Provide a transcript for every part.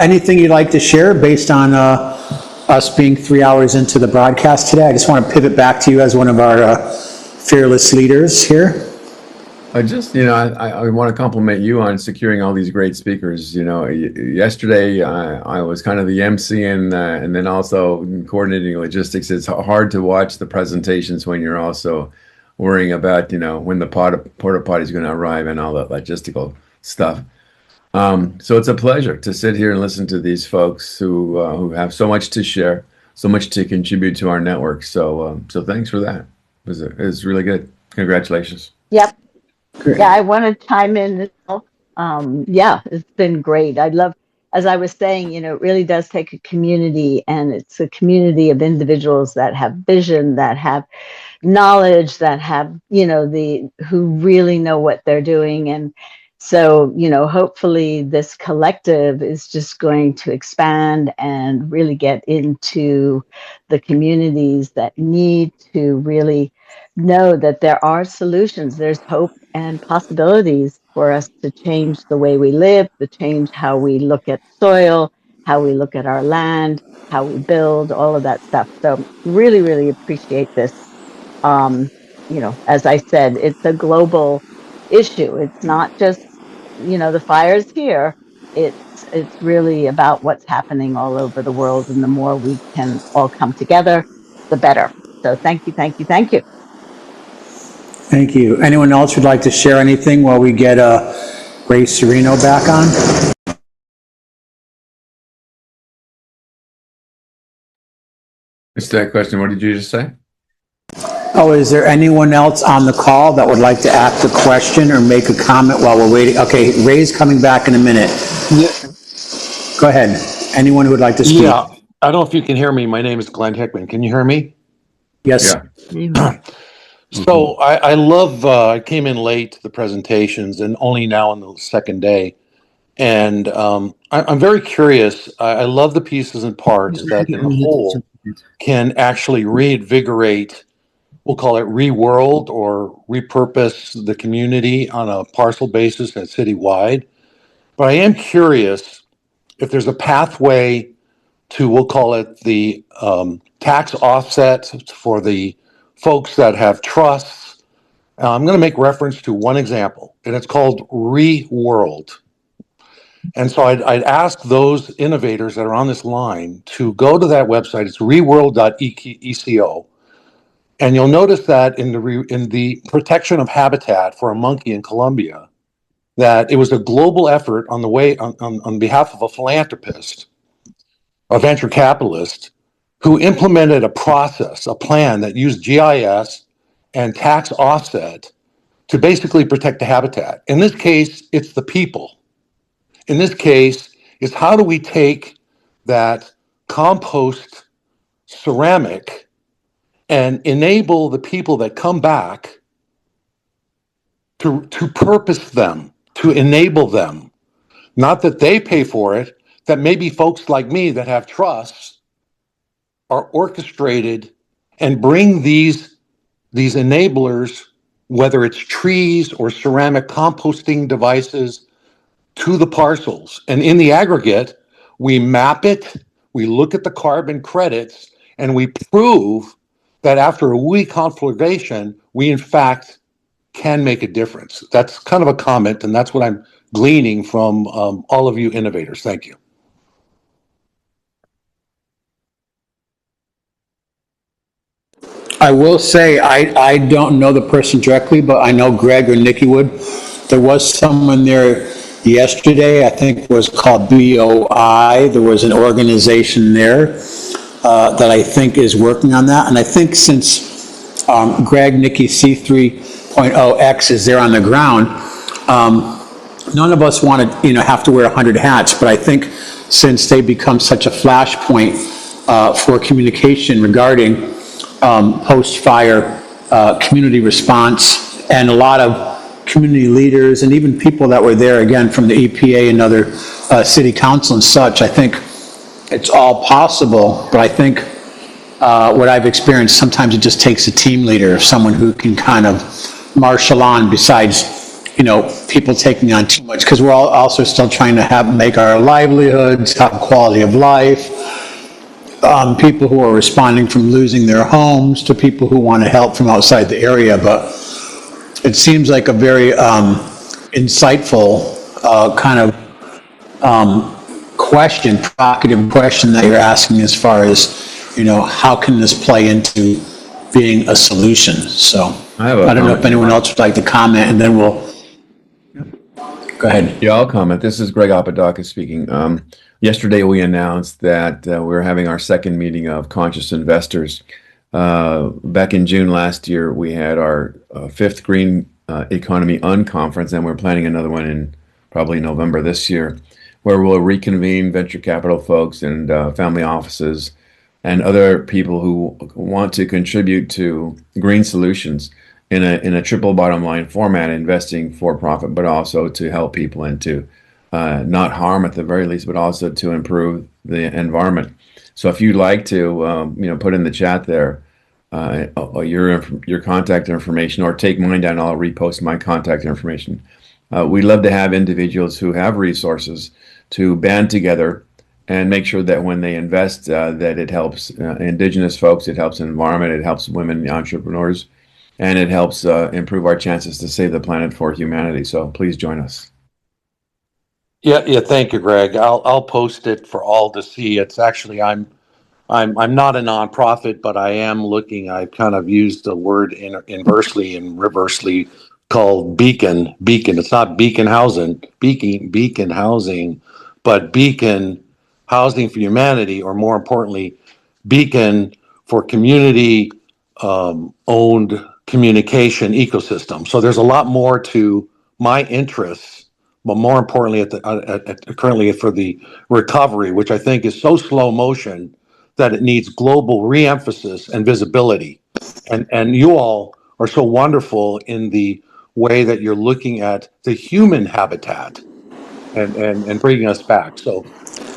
Anything you'd like to share based on us being 3 hours into the broadcast today? I just want to pivot back to you as one of our fearless leaders here. I just, I want to compliment you on securing all these great speakers. Yesterday I was kind of the MC and then also coordinating logistics. It's hard to watch the presentations when you're also worrying about, when the porta potty is going to arrive and all that logistical stuff. So it's a pleasure to sit here and listen to these folks who have so much to share, so much to contribute to our network. So thanks for that. It was really good. Congratulations. Yep. Great. Yeah, I want to chime in as well. Yeah, it's been great. I love, as I was saying, it really does take a community, and it's a community of individuals that have vision, that have knowledge, that have, who really know what they're doing. And so, hopefully this collective is just going to expand and really get into the communities that need to really know that there are solutions. There's hope and possibilities for us to change the way we live, to change how we look at soil, how we look at our land, how we build, all of that stuff. So really, really appreciate this. As I said, it's a global issue. It's not just, the fires here. It's really about what's happening all over the world. And the more we can all come together, the better. So thank you, thank you, thank you. Thank you. Anyone else would like to share anything while we get Ray Serino back on? Missed that question. What did you just say? Oh, is there anyone else on the call that would like to ask a question or make a comment while we're waiting? Okay, Ray's coming back in a minute. Yeah. Go ahead. Anyone who would like to speak? Yeah, I don't know if you can hear me. My name is Glenn Hickman. Can you hear me? Yes. Yeah. So I love, I came in late to the presentations and only now on the second day. And I'm very curious. I love the pieces and parts that in a whole can actually reinvigorate, we'll call it reworld or repurpose the community on a parcel basis and citywide. But I am curious if there's a pathway to, we'll call it the tax offset for the folks that have trusts. I'm going to make reference to one example, and it's called Reworld. And so I'd ask those innovators that are on this line to go to that website. It's reworld.eco. And you'll notice that in the protection of habitat for a monkey in Colombia, that it was a global effort on behalf of a philanthropist, a venture capitalist, who implemented a process, a plan that used GIS and tax offset to basically protect the habitat. In this case, it's the people. In this case, it's how do we take that compost ceramic and enable the people that come back to purpose them, to enable them. Not that they pay for it, that maybe folks like me that have trusts are orchestrated and bring these enablers, whether it's trees or ceramic composting devices, to the parcels. And in the aggregate, we map it, we look at the carbon credits, and we prove that after a week conflagration, we in fact can make a difference. That's kind of a comment, and that's what I'm gleaning from all of you innovators. Thank you. I will say, I don't know the person directly, but I know Greg or Nikki would. There was someone there yesterday, I think it was called BOI. There was an organization there that I think is working on that. And I think since Greg, Nikki, C3.0X is there on the ground, none of us want to, have to wear 100 hats, but I think since they become such a flashpoint for communication regarding post-fire community response, and a lot of community leaders and even people that were there, again, from the EPA and other city council and such, I think it's all possible. But I think what I've experienced, sometimes it just takes a team leader, someone who can kind of marshal on besides people taking on too much, because we're all also still trying to make our livelihoods, have quality of life. People who are responding from losing their homes to people who want to help from outside the area. But it seems like a very insightful kind of question, provocative question that you're asking as far as, how can this play into being a solution? So I have a I don't know if comment. anyone else would like to comment, and then we'll, go ahead. Yeah, I'll comment. This is Greg Apodaca speaking. Yesterday, we announced that we're having our second meeting of conscious investors. Back in June last year, we had our fifth Green Economy Unconference, and we're planning another one in probably November this year, where we'll reconvene venture capital folks and family offices and other people who want to contribute to green solutions in a triple bottom line format, investing for profit, but also to help people and to not harm at the very least, but also to improve the environment. So if you'd like to, put in the chat there your contact information, or take mine down, I'll repost my contact information. We'd love to have individuals who have resources to band together and make sure that when they invest, that it helps indigenous folks, it helps the environment, it helps women entrepreneurs, and it helps improve our chances to save the planet for humanity. So please join us. Yeah. Thank you, Greg. I'll post it for all to see. It's actually I'm not a nonprofit, but I am looking. I've kind of used the word inversely and reversely called beacon. Beacon. It's not beacon housing. Beacon housing, but beacon housing for humanity, or more importantly, beacon for community owned communication ecosystem. So there's a lot more to my interests, but more importantly, currently for the recovery, which I think is so slow motion that it needs global reemphasis and visibility. And you all are so wonderful in the way that you're looking at the human habitat and bringing us back. So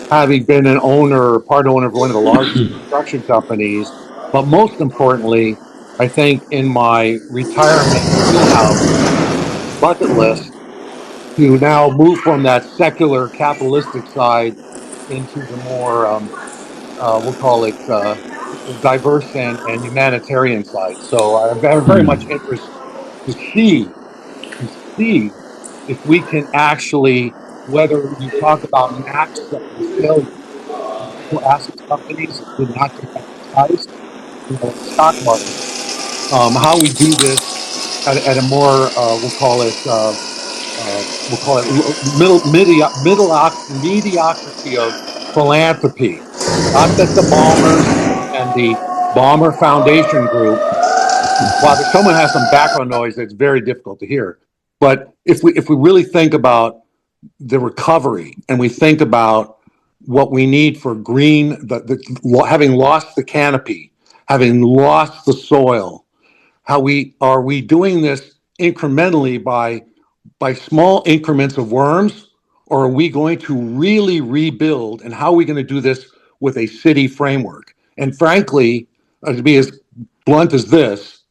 having been part owner of one of the largest construction companies, but most importantly, I think in my retirement wheelhouse bucket list, to now move from that secular capitalistic side into the more, we'll call it diverse and humanitarian side. So I have very much interest to see if we can actually, whether you talk about max failure in digital assets companies, to not get that precise, in the stock market, how we do this at a more, mediocrity of philanthropy. Not that the bombers and the Bomber Foundation Group, while someone has some background noise that's very difficult to hear, but if we really think about the recovery and we think about what we need for green, having lost the canopy, having lost the soil, how we doing this incrementally by small increments of worms, or are we going to really rebuild? And how are we going to do this with a city framework? And frankly, to be as blunt as this,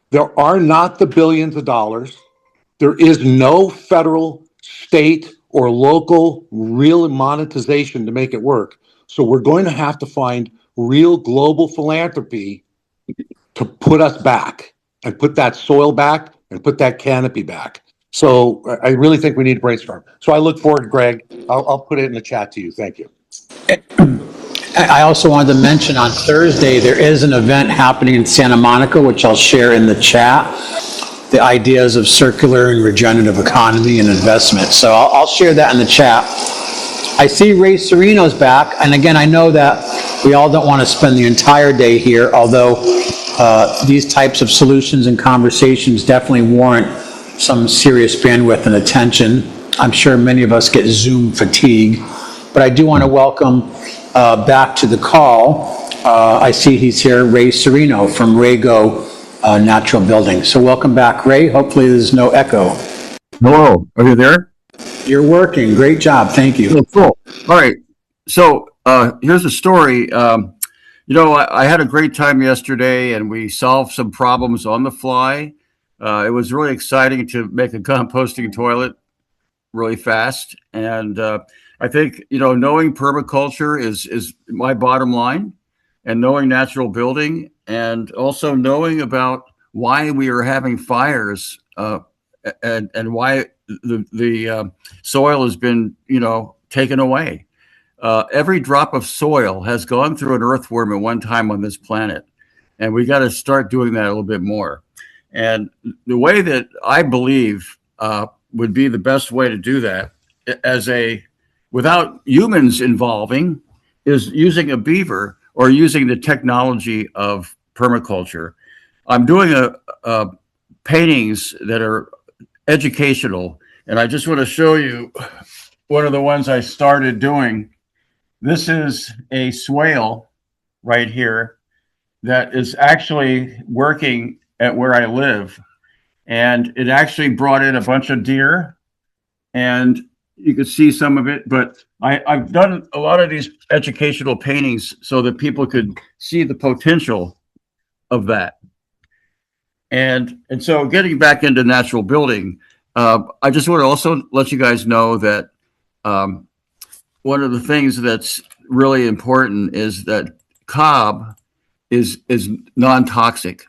there are not the billions of dollars. There is no federal, state, or local real monetization to make it work. So we're going to have to find real global philanthropy to put us back and put that soil back and put that canopy back. So I really think we need to brainstorm. So I look forward, Greg. I'll put it in the chat to you. Thank you. I also wanted to mention on Thursday, there is an event happening in Santa Monica, which I'll share in the chat, the ideas of circular and regenerative economy and investment. So I'll share that in the chat. I see Ray Sereno's back. And again, I know that we all don't want to spend the entire day here, although these types of solutions and conversations definitely warrant some serious bandwidth and attention. I'm sure many of us get Zoom fatigue, but I do want to welcome back to the call. I see he's here, Ray Sereno from Raygo Natural Building. So welcome back, Ray. Hopefully there's no echo. Hello, are you there? You're working. Great job. Thank you. Oh, cool. All right. So here's a story. I had a great time yesterday, and we solved some problems on the fly. It was really exciting to make a composting toilet really fast. And I think, knowing permaculture is my bottom line, and knowing natural building, and also knowing about why we are having fires, and why the soil has been, taken away. Every drop of soil has gone through an earthworm at one time on this planet, and we got to start doing that a little bit more. And the way that I believe would be the best way to do that, without humans involving, is using a beaver or using the technology of permaculture. I'm doing paintings that are educational, and I just want to show you one of the ones I started doing. This is a swale right here that is actually working at where I live. And it actually brought in a bunch of deer, and you could see some of it, but I've done a lot of these educational paintings so that people could see the potential of that. And so getting back into natural building, I just want to also let you guys know that one of the things that's really important is that cob is non-toxic.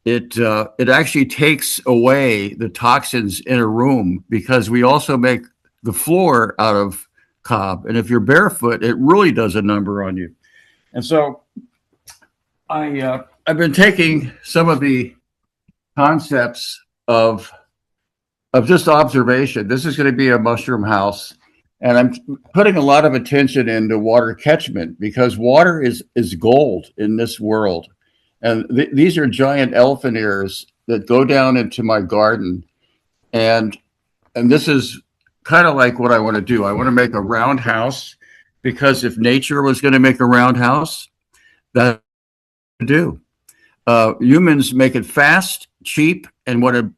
It actually takes away the toxins in a room, because we also make the floor out of cob. And if you're barefoot, it really does a number on you. And so I've been taking some of the concepts of just observation. This is going to be a mushroom house, and I'm putting a lot of attention into water catchment, because water is gold in this world. And these are giant elephant ears that go down into my garden. And this is kind of like what I want to do. I want to make a round house, because if nature was going to make a round house, that's what to do. Humans make it fast, cheap, and want to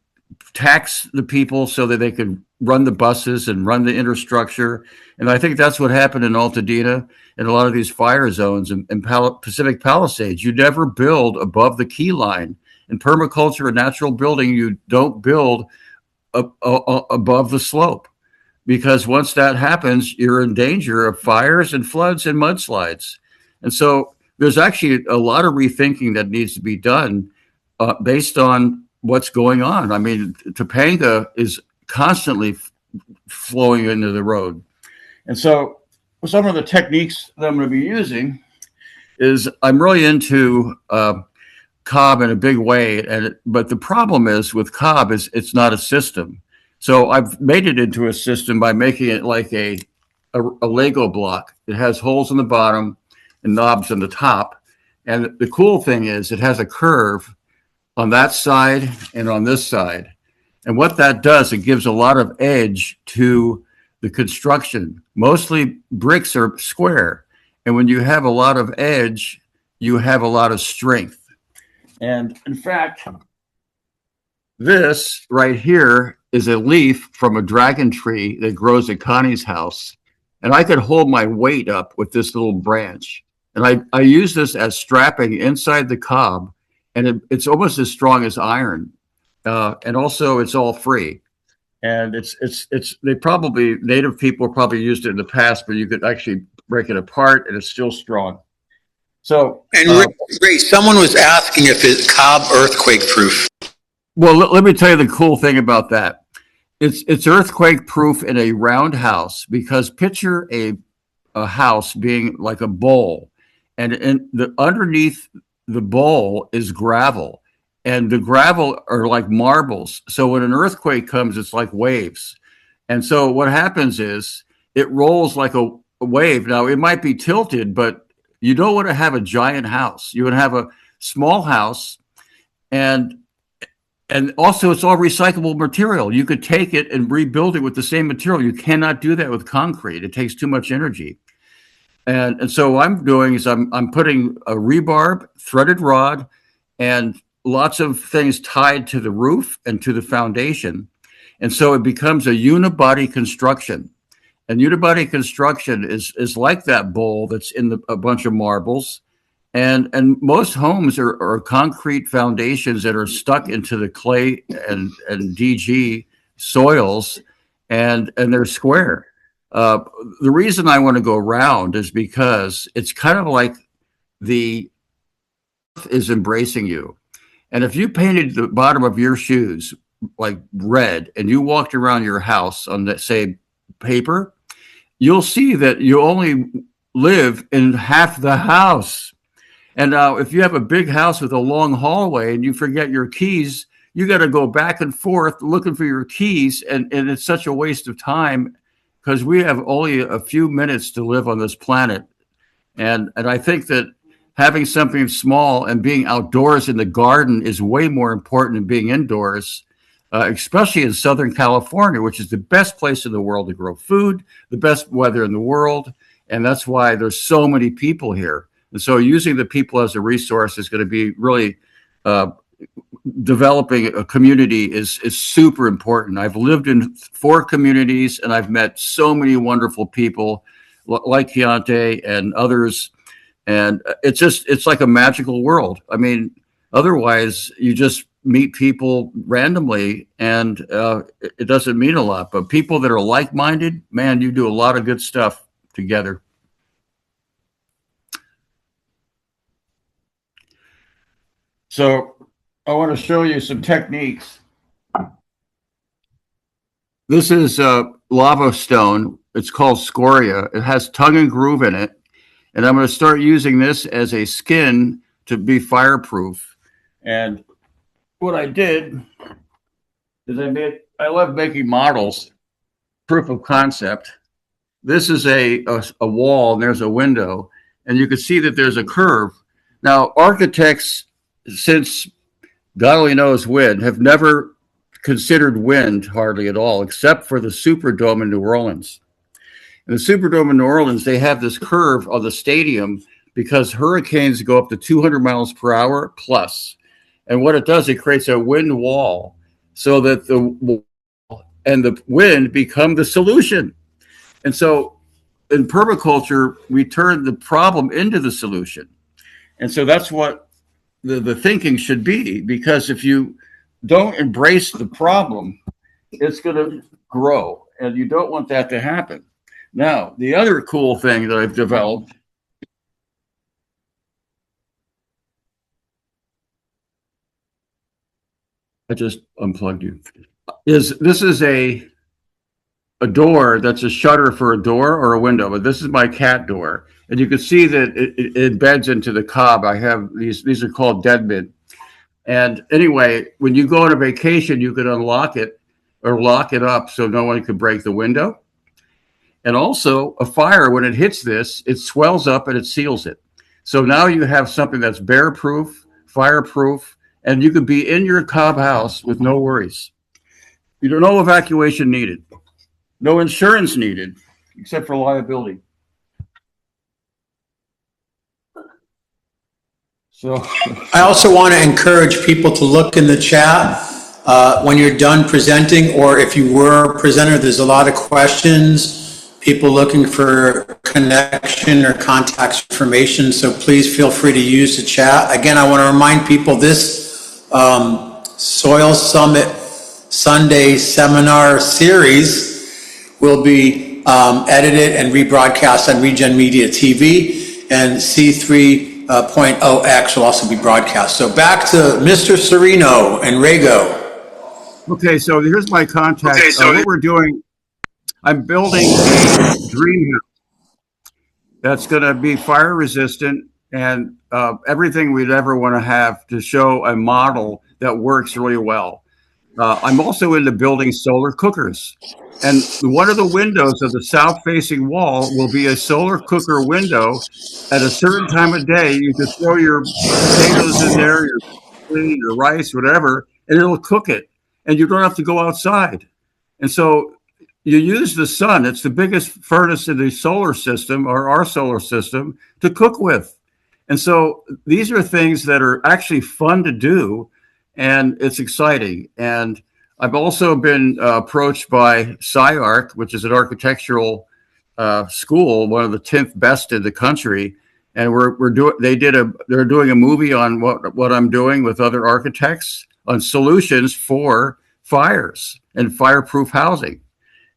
tax the people so that they could run the buses and run the infrastructure. And I think that's what happened in Altadena and a lot of these fire zones and Pacific Palisades. You never build above the key line. In permaculture and natural building, you don't build above the slope, because once that happens, you're in danger of fires and floods and mudslides. And so there's actually a lot of rethinking that needs to be done based on what's going on. I mean, Topanga is constantly flowing into the road. And so some of the techniques that I'm going to be using is, I'm really into cob in a big way. But the problem is with cob is it's not a system. So I've made it into a system by making it like a Lego block. It has holes in the bottom and knobs on the top. And the cool thing is it has a curve on that side and on this side. And what that does, it gives a lot of edge to the construction. Mostly bricks are square. And when you have a lot of edge, you have a lot of strength. And in fact, this right here is a leaf from a dragon tree that grows at Connie's house. And I could hold my weight up with this little branch. And I use this as strapping inside the cob. And it's almost as strong as iron. And also it's all free. And native people probably used it in the past, but you could actually break it apart and it's still strong. So, and Ray, someone was asking if it's cob earthquake proof. Well, let me tell you the cool thing about that. It's earthquake proof in a round house, because picture a house being like a bowl, and underneath the bowl is gravel, and the gravel are like marbles. So when an earthquake comes, it's like waves. And so what happens is it rolls like a wave. Now it might be tilted, but you don't want to have a giant house. You would have a small house, and also it's all recyclable material. You could take it and rebuild it with the same material. You cannot do that with concrete. It takes too much energy. And so what I'm doing is I'm putting a rebarb, threaded rod, and lots of things tied to the roof and to the foundation. And so it becomes a unibody construction. And unibody construction is like that bowl that's in a bunch of marbles. And most homes are concrete foundations that are stuck into the clay and DG soils, and they're square. The reason I want to go round is because it's kind of like the earth is embracing you. And if you painted the bottom of your shoes like red and you walked around your house on that same paper, you'll see that you only live in half the house. And now, if you have a big house with a long hallway and you forget your keys, you got to go back and forth looking for your keys. And it's such a waste of time because we have only a few minutes to live on this planet. And I think that having something small and being outdoors in the garden is way more important than being indoors, especially in Southern California, which is the best place in the world to grow food, the best weather in the world. And that's why there's so many people here. And so using the people as a resource is going to be really developing a community is super important. I've lived in 4 communities and I've met so many wonderful people like Keontae and others. And it's like a magical world. I mean, otherwise you just meet people randomly and it doesn't mean a lot, but people that are like-minded, man, you do a lot of good stuff together. So I want to show you some techniques. This is lava stone. It's called scoria. It has tongue and groove in it. And I'm going to start using this as a skin to be fireproof. And what I did is I love making models, proof of concept. This is a wall and there's a window. And you can see that there's a curve. Now, architects, since God only knows when, have never considered wind hardly at all, except for the Superdome in New Orleans. In the Superdome in New Orleans, they have this curve on the stadium because hurricanes go up to 200 miles per hour plus. And what it does, it creates a wind wall so that the wall and the wind become the solution. And so in permaculture, we turn the problem into the solution. And so that's what the thinking should be, because if you don't embrace the problem, it's going to grow, and you don't want that to happen. Now, the other cool thing that I've developed I just unplugged you, this is a door that's a shutter for a door or a window, but this is my cat door. And you can see that it embeds into the cob. I have these are called deadmid. And anyway, when you go on a vacation, you can unlock it or lock it up so no one can break the window. And also a fire, when it hits this, it swells up and it seals it. So now you have something that's bear-proof, fireproof, and you could be in your cob house with no worries. You don't know evacuation needed. No insurance needed, except for liability. So I also want to encourage people to look in the chat when you're done presenting, or if you were a presenter, there's a lot of questions, people looking for connection or contact information, so please feel free to use the chat. Again, I want to remind people this Soil Summit Sunday seminar series will be edited and rebroadcast on Regen Media TV, and C3.0X will also be broadcast. So back to Mr. Serino and Rego. Okay, so here's my contact. What we're doing, I'm building a dream house that's going to be fire resistant and everything we'd ever want to have to show a model that works really well. I'm also into building solar cookers. And one of the windows of the south-facing wall will be a solar cooker window. At a certain time of day, you can throw your potatoes in there, your rice, whatever, and it'll cook it. And you don't have to go outside. And so you use the sun. It's the biggest furnace in the solar system, or our solar system, to cook with. And so these are things that are actually fun to do, and it's exciting. And I've also been approached by SciArc, which is an architectural school, one of the 10th best in the country. and they're doing a movie on what I'm doing with other architects on solutions for fires and fireproof housing.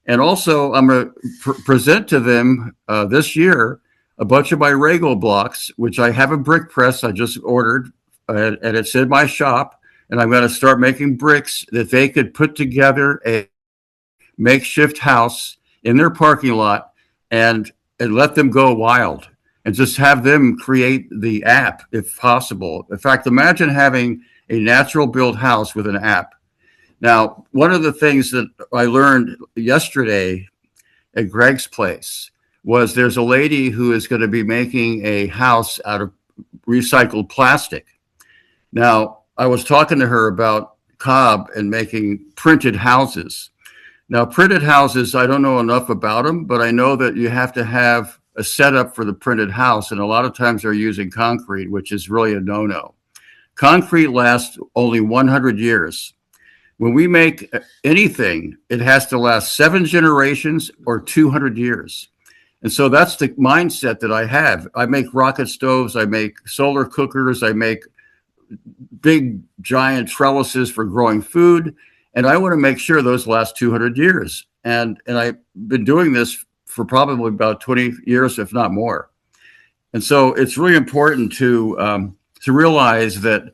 And also, I'm going to present to them this year a bunch of my Rego blocks, which I have a brick press I just ordered, and it's in my shop. And I'm going to start making bricks that they could put together a makeshift house in their parking lot and let them go wild and just have them create the app if possible. In fact, imagine having a natural built house with an app. Now, one of the things that I learned yesterday at Greg's place was there's a lady who is going to be making a house out of recycled plastic. Now, I was talking to her about Cobb and making printed houses. Now, printed houses, I don't know enough about them, but I know that you have to have a setup for the printed house. And a lot of times they're using concrete, which is really a no-no. Concrete lasts only 100 years. When we make anything, it has to last 7 generations or 200 years. And so that's the mindset that I have. I make rocket stoves, I make solar cookers, I make big giant trellises for growing food. And I want to make sure those last 200 years. And I've been doing this for probably about 20 years, if not more. And so it's really important to realize that,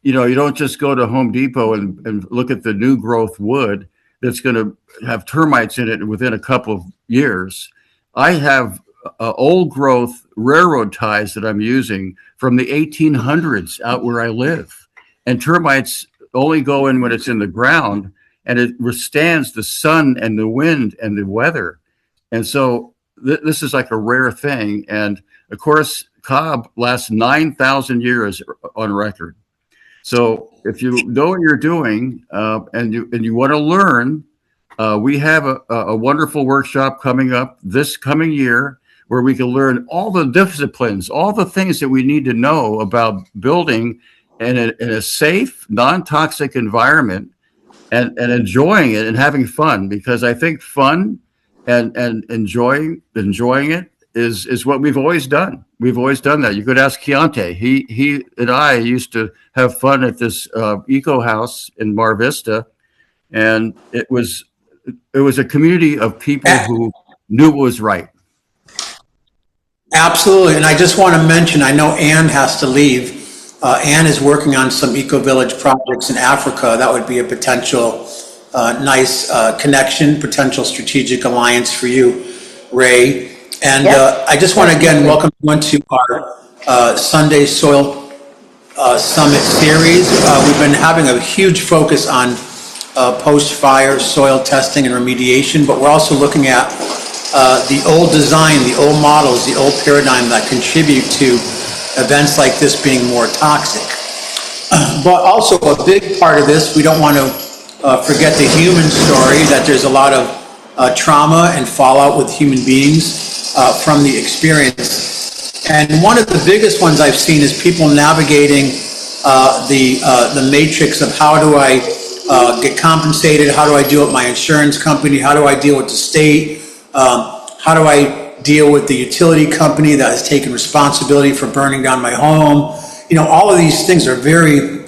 you don't just go to Home Depot and look at the new growth wood that's going to have termites in it within a couple of years. I have old growth railroad ties that I'm using from the 1800s out where I live. And termites only go in when it's in the ground, and it withstands the sun and the wind and the weather. And so this is like a rare thing. And of course, Cobb lasts 9,000 years on record. So if you know what you're doing and you want to learn, we have a wonderful workshop coming up this coming year where we can learn all the disciplines, all the things that we need to know about building in a safe, non-toxic environment and enjoying it and having fun. Because I think fun and enjoying it is what we've always done. We've always done that. You could ask Keontae. He and I used to have fun at this eco house in Mar Vista, and it was a community of people who knew what was right. Absolutely. And I just want to mention, I know Ann has to leave. Ann is working on some eco-village projects in Africa. That would be a potential nice connection, potential strategic alliance for you, Ray. And I just want to again welcome everyone to our Sunday Soil Summit series. We've been having a huge focus on post-fire soil testing and remediation, but we're also looking at the old design, the old models, the old paradigm that contribute to events like this being more toxic. But also a big part of this, we don't want to forget the human story, that there's a lot of trauma and fallout with human beings from the experience. And one of the biggest ones I've seen is people navigating the matrix of how do I get compensated, how do I deal with my insurance company, how do I deal with the state, how do I deal with the utility company that has taken responsibility for burning down my home. All of these things are very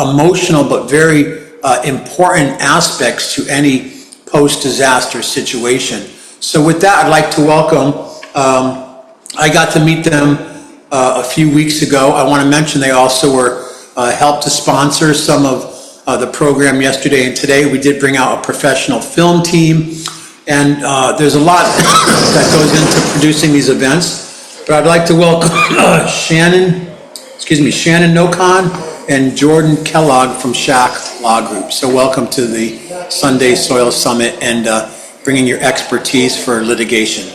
emotional, but very important aspects to any post-disaster situation. So with that, I'd like to welcome, I got to meet them a few weeks ago. I want to mention they also were helped to sponsor some of the program yesterday and today. We did bring out a professional film team, and there's a lot that goes into producing these events. But I'd like to welcome Shannon Nokon and Jordan Kellogg from Shack Law Group. So welcome to the Sunday Soil Summit and bringing your expertise for litigation.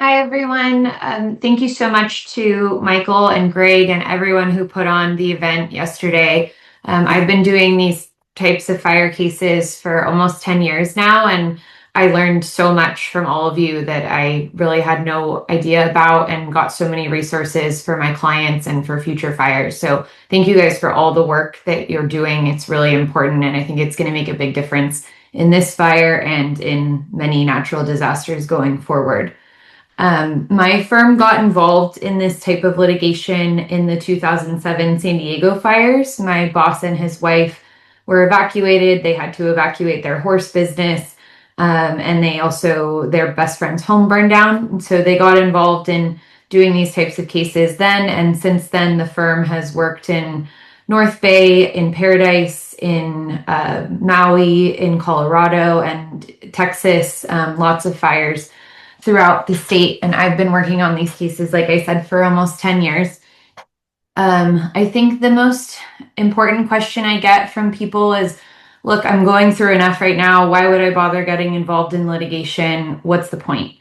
Hi, everyone. Thank you so much to Michael and Greg and everyone who put on the event yesterday. I've been doing these types of fire cases for almost 10 years now, and I learned so much from all of you that I really had no idea about, and got so many resources for my clients and for future fires. So thank you guys for all the work that you're doing. It's really important, and I think it's going to make a big difference in this fire and in many natural disasters going forward. My firm got involved in this type of litigation in the 2007 San Diego fires. My boss and his wife were evacuated. They had to evacuate their horse business. And they also, their best friend's home burned down. And so they got involved in doing these types of cases then. And since then, the firm has worked in North Bay, in Paradise, in Maui, in Colorado, and Texas, lots of fires throughout the state. And I've been working on these cases, like I said, for almost 10 years. I think the most important question I get from people is, look, I'm going through enough right now. Why would I bother getting involved in litigation? What's the point?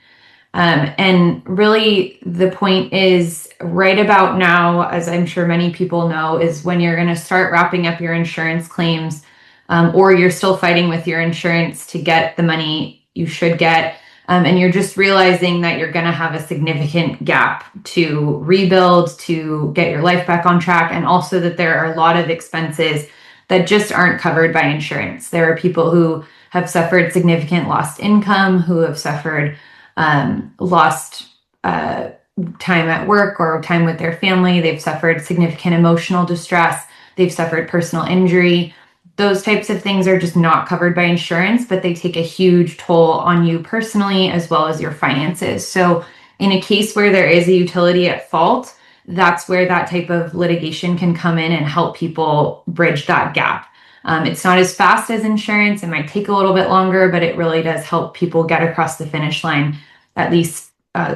And really, the point is right about now, as I'm sure many people know, is when you're going to start wrapping up your insurance claims, or you're still fighting with your insurance to get the money you should get. And you're just realizing that you're going to have a significant gap to rebuild, to get your life back on track, and also that there are a lot of expenses that just aren't covered by insurance. There are people who have suffered significant lost income, who have suffered lost time at work or time with their family. They've suffered significant emotional distress. They've suffered personal injury. Those types of things are just not covered by insurance, but they take a huge toll on you personally as well as your finances. So in a case where there is a utility at fault, that's where that type of litigation can come in and help people bridge that gap. It's not as fast as insurance. It might take a little bit longer, but it really does help people get across the finish line, at least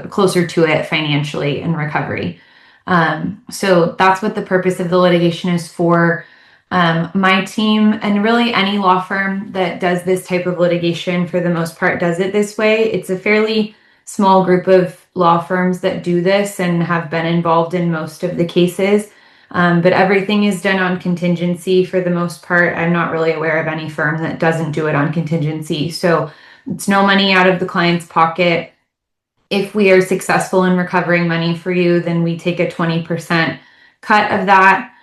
closer to it financially in recovery. So that's what the purpose of the litigation is for. My team, and really any law firm that does this type of litigation for the most part does it this way. It's a fairly small group of law firms that do this and have been involved in most of the cases. But everything is done on contingency for the most part. I'm not really aware of any firm that doesn't do it on contingency. So it's no money out of the client's pocket. If we are successful in recovering money for you, then we take a 20% cut of that.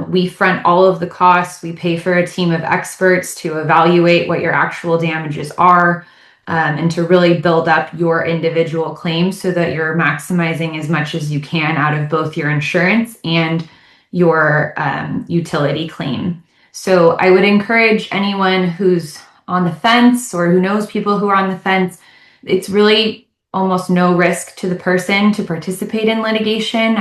We front all of the costs. We pay for a team of experts to evaluate what your actual damages are, and to really build up your individual claims so that you're maximizing as much as you can out of both your insurance and your utility claim. So I would encourage anyone who's on the fence or who knows people who are on the fence, it's really almost no risk to the person to participate in litigation.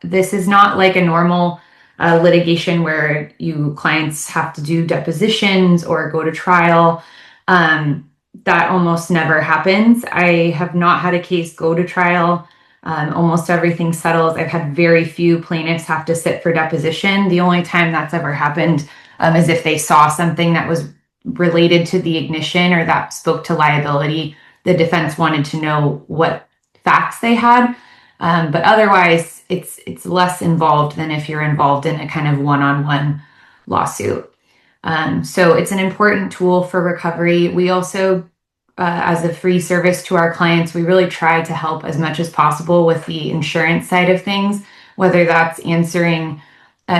This is not like a normal litigation where you clients have to do depositions or go to trial. That almost never happens. I have not had a case go to trial. Almost everything settles. I've had very few plaintiffs have to sit for deposition. The only time that's ever happened is if they saw something that was related to the ignition or that spoke to liability. The defense wanted to know what facts they had. But otherwise, it's less involved than if you're involved in a kind of one-on-one lawsuit. So it's an important tool for recovery. We also, as a free service to our clients, we really try to help as much as possible with the insurance side of things, whether that's answering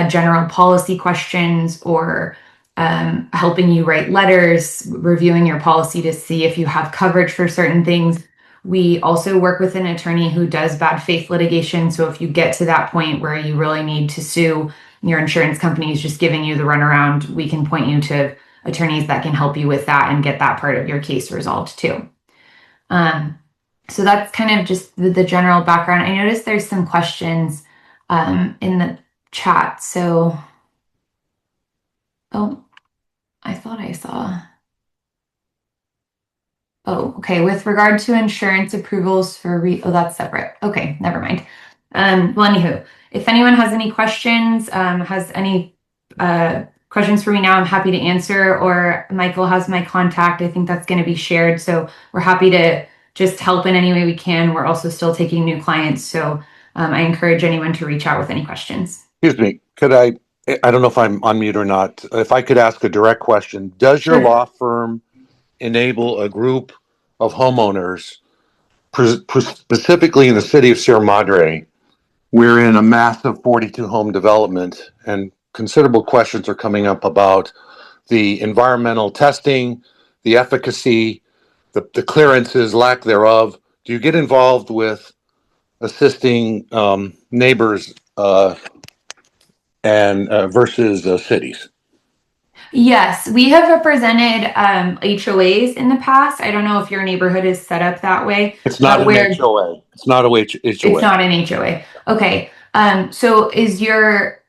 general policy questions or helping you write letters, reviewing your policy to see if you have coverage for certain things. We also work with an attorney who does bad faith litigation. So if you get to that point where you really need to sue, your insurance company is just giving you the runaround, we can point you to attorneys that can help you with that and get that part of your case resolved too. So that's kind of just the general background. I noticed there's some questions in the chat. So, oh, I thought I saw. Oh, okay. With regard to insurance approvals for oh, that's separate. Okay, never mind. Well, anywho, if anyone has any questions, has any questions for me now, I'm happy to answer, or Michael has my contact. I think that's going to be shared. So we're happy to just help in any way we can. We're also still taking new clients. So I encourage anyone to reach out with any questions. Excuse me, could I don't know if I'm on mute or not. If I could ask a direct question, does your Sure. law firm enable a group of homeowners, specifically in the city of Sierra Madre? We're in a massive 42 home development, and considerable questions are coming up about the environmental testing, the efficacy, the clearances, lack thereof, do you get involved with assisting neighbors and versus cities? Yes, we have represented HOAs in the past. I don't know if your neighborhood is set up that way. It's not an where HOA. It's not a HOA. it's not an HOA. Okay. So is your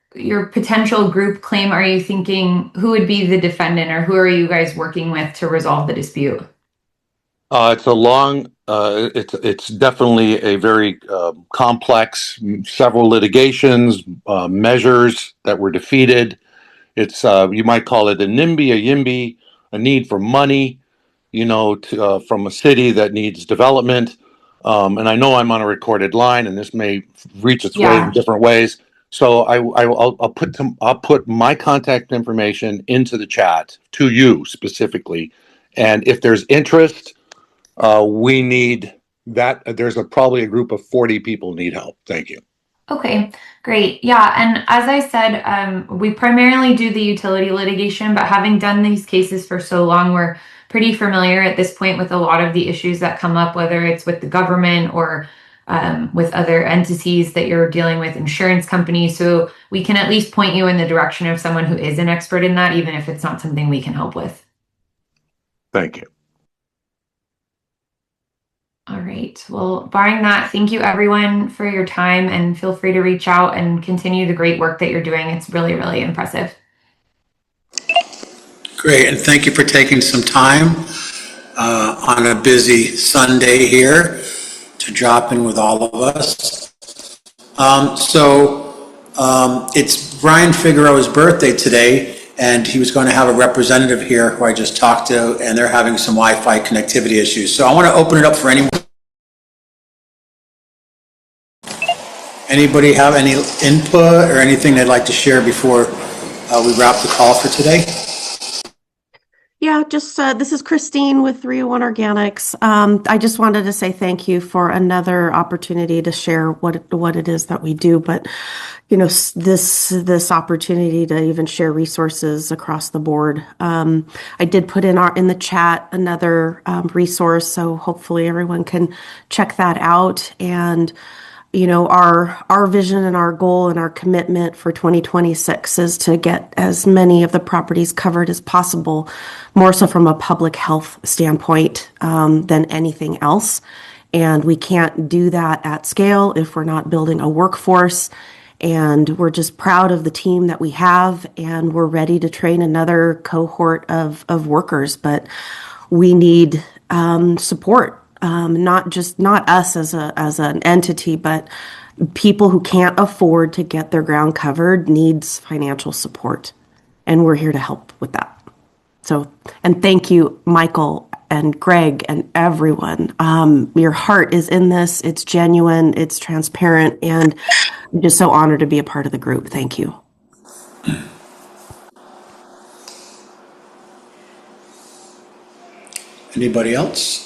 potential group claim, are you thinking who would be the defendant, or who are you guys working with to resolve the dispute? It's a long. It's definitely a very complex. Several litigations, measures that were defeated. It's you might call it a NIMBY, a YIMBY, a need for money. From a city that needs development. And I know I'm on a recorded line, and this may reach its way in different ways. So I'll put my contact information into the chat to you specifically, and if there's interest, we need that. There's probably a group of 40 people need help. Thank you. Okay, great. Yeah, and as I said, we primarily do the utility litigation, but having done these cases for so long, we're pretty familiar at this point with a lot of the issues that come up, whether it's with the government or with other entities that you're dealing with, insurance companies. So we can at least point you in the direction of someone who is an expert in that, even if it's not something we can help with. Thank you. All right. Well, barring that, thank you everyone for your time, and feel free to reach out and continue the great work that you're doing. It's really, really impressive. Great, and thank you for taking some time on a busy Sunday here to drop in with all of us. It's Brian Figueroa's birthday today, and he was going to have a representative here who I just talked to, and they're having some Wi-Fi connectivity issues. So I want to open it up for anyone. Anybody have any input or anything they'd like to share before we wrap the call for today? Yeah, just this is Christine with 301 Organics. I just wanted to say thank you for another opportunity to share what it is that we do. But this opportunity to even share resources across the board. I did put in the chat another resource, so hopefully everyone can check that out. And our vision and our goal and our commitment for 2026 is to get as many of the properties covered as possible, more so from a public health standpoint than anything else. And we can't do that at scale if we're not building a workforce. And we're just proud of the team that we have, and we're ready to train another cohort of workers. But we need support. Not us as an entity, but people who can't afford to get their ground covered needs financial support, and we're here to help with that. So, and thank you, Michael and Greg and everyone. Your heart is in this. It's genuine. It's transparent, and I'm just so honored to be a part of the group. Thank you. Anybody else?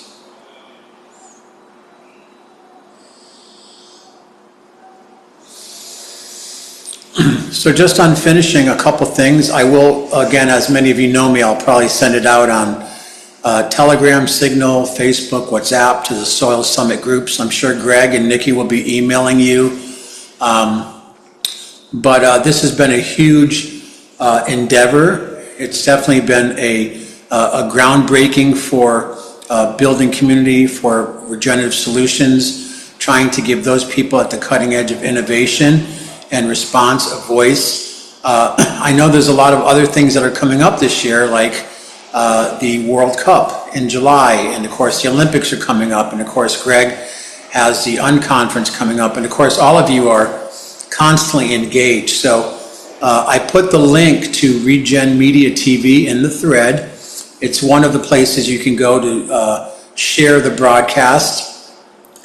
So just on finishing a couple things, I will, again, as many of you know me, I'll probably send it out on Telegram, Signal, Facebook, WhatsApp to the Soil Summit groups. I'm sure Greg and Nikki will be emailing you. But this has been a huge endeavor. It's definitely been a groundbreaking for building community, for regenerative solutions, trying to give those people at the cutting edge of innovation and response a voice. I know there's a lot of other things that are coming up this year, like the World Cup in July, and of course the Olympics are coming up, and of course Greg has the Unconference coming up, and of course all of you are constantly engaged. So I put the link to Regen Media TV in the thread. It's one of the places you can go to share the broadcast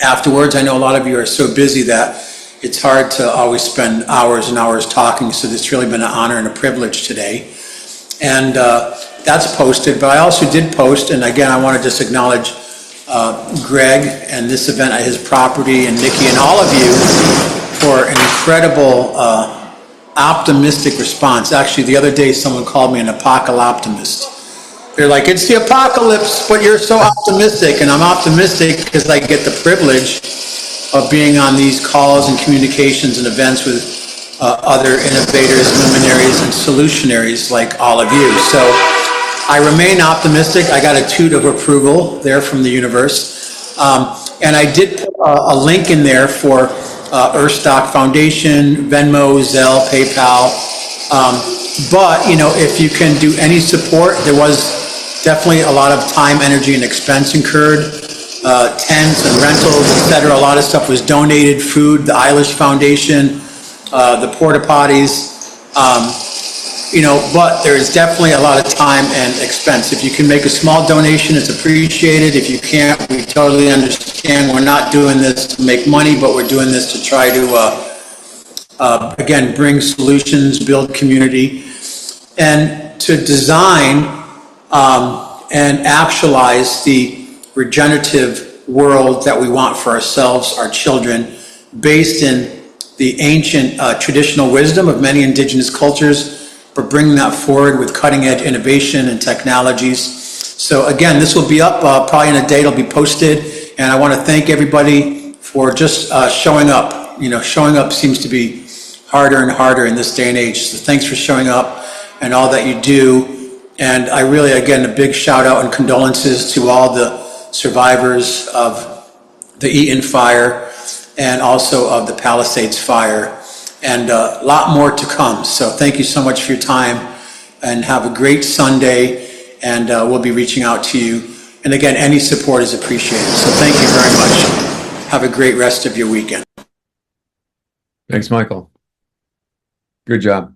afterwards. I know a lot of you are so busy that it's hard to always spend hours and hours talking, so it's really been an honor and a privilege today. And that's posted, but I also did post, and again, I want to just acknowledge Greg and this event at his property, and Nikki and all of you for an incredible optimistic response. Actually, the other day someone called me an apocalyptimist. They're like, it's the apocalypse, but you're so optimistic. And I'm optimistic because I get the privilege of being on these calls and communications and events with other innovators, luminaries, and solutionaries like all of you. So I remain optimistic. I got a toot of approval there from the universe. And I did put a link in there for Earthstock Foundation, Venmo, Zelle, PayPal. But, you know, if you can do any support, there was definitely a lot of time, energy, and expense incurred. Tents and rentals, etc. A lot of stuff was donated, food, the Eilish Foundation, the porta potties, you know, but there's definitely a lot of time and expense. If you can make a small donation, it's appreciated. If you can't, we totally understand. We're not doing this to make money, but we're doing this to try to, again, bring solutions, build community, and to design and actualize the regenerative world that we want for ourselves, our children, based in the ancient traditional wisdom of many indigenous cultures, but bringing that forward with cutting edge innovation and technologies. So again, this will be up probably in a day, it'll be posted. And I want to thank everybody for just showing up. You know, showing up seems to be harder and harder in this day and age. So thanks for showing up and all that you do. And I really, again, a big shout out and condolences to all the survivors of the Eaton fire and also of the Palisades fire, and a lot more to come. So thank you so much for your time, and have a great Sunday, and we'll be reaching out to you. And again, any support is appreciated. So thank you very much. Have a great rest of your weekend. Thanks, Michael. Good job.